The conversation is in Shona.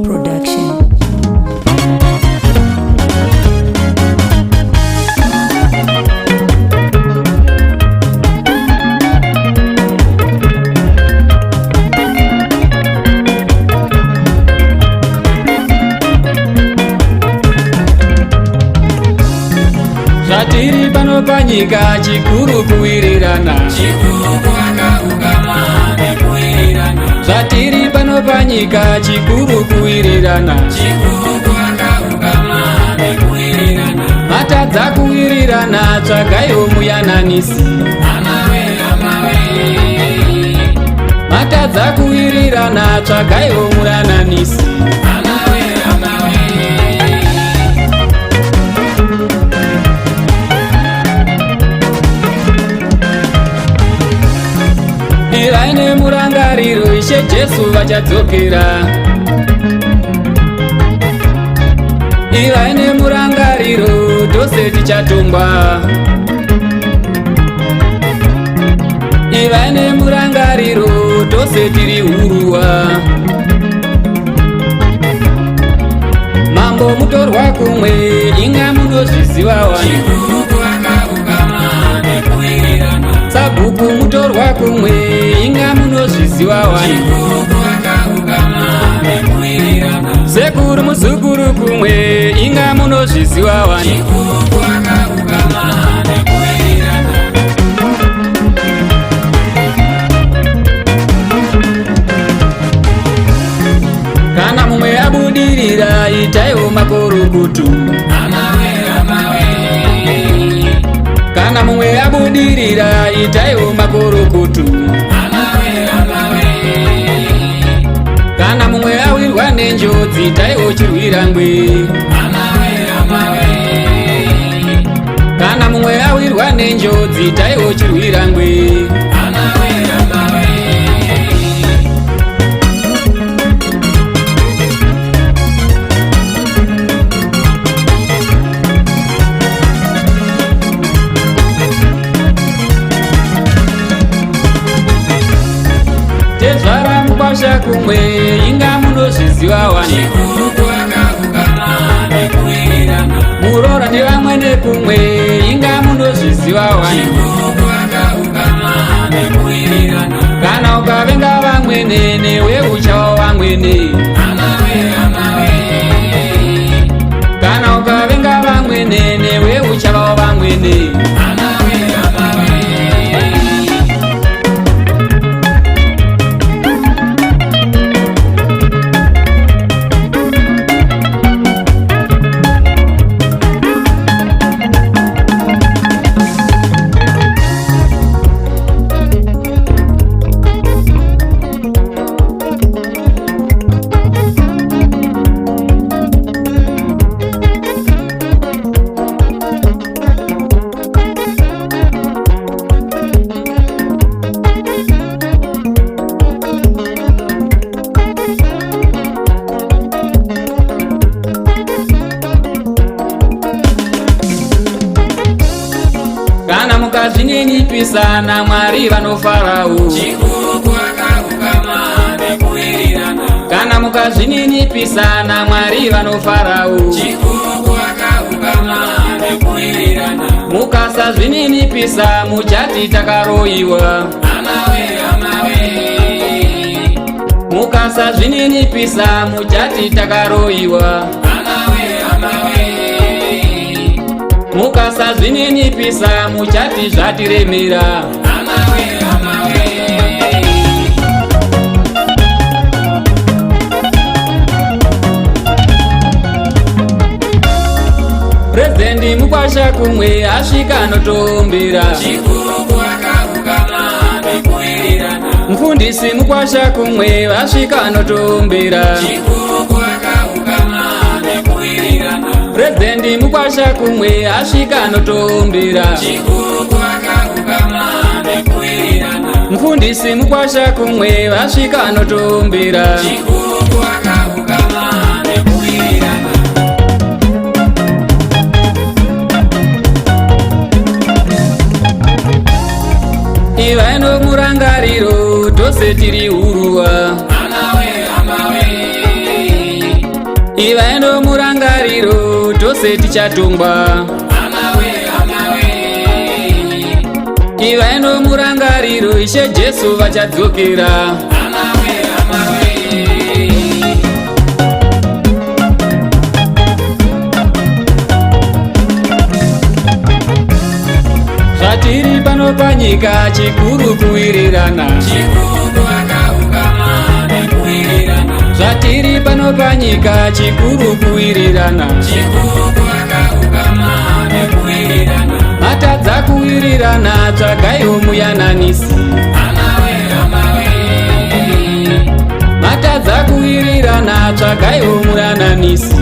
Production. Zvatiri pano panyika chikuru kuwirirana, zvatiri pano panyika chikuru kuwirirana, matadza kuwirirana tsvagaiwo muyananisi, matadza kuwirirana tsvagaiwo muyananisi. Iraine murangariro Ishe Jesu vachadzokera, iraine murangariro tose tichatongwa, iraine murangariro tose tiri huruwa. Mambo mutorwa kumwe inga munozviziva wani, sabhuku mutorwa kumwe inga munozviziva wani, sekuru muzukuru kumwe inga munozviziva wani. Kana mumwe abudirira itaiwo makurukutu, kana mumwe abudirira itaiwo makurukutu, kana mumwe awirwa nenjodzi itaiwo chirwirangwe, kana mumwe awirwa nenjodzi itaiwo chirwirangwe. Tezvara mukwasha kumwe inga munozviziva wani, murora nevamwene kumwe inga munozviziva wani, kana ukavenga vamwene newe uchawa vamwene, kana ukavenga vamwene newe uchava vamwene. Kana mukazvininipisana Mwari vanofarawo, kana mukazvininipisana Mwari vanofarawo, mukasazvininipisa muchati takaroyiwa, mukasazvininipisa muchati takaroyiwa, mukasazvininipisa muchati zvatiremera. Prezidendi mukwasha kumwe asvika anotombera, mufundisi mukwasha kumwe asvika anotombera, Prezidendi mukwasha kumwe asvika anotombera, mufundisi mukwasha kumwe asvika anotombera. Ivaino murangariro tose tiri huruwa, Ivaendo murangariro tose tichatongwa. Ivaendo murangariro Ishe Jesu vachadzokera. Zvatiri pano panyika chikuru kuwirirana. Zvatiri pano panyika chikuru kuwirirana. Matadza kuwirirana tsvagaiwo muyananisi. Matadza kuwirirana tsvagaiwo muyananisi.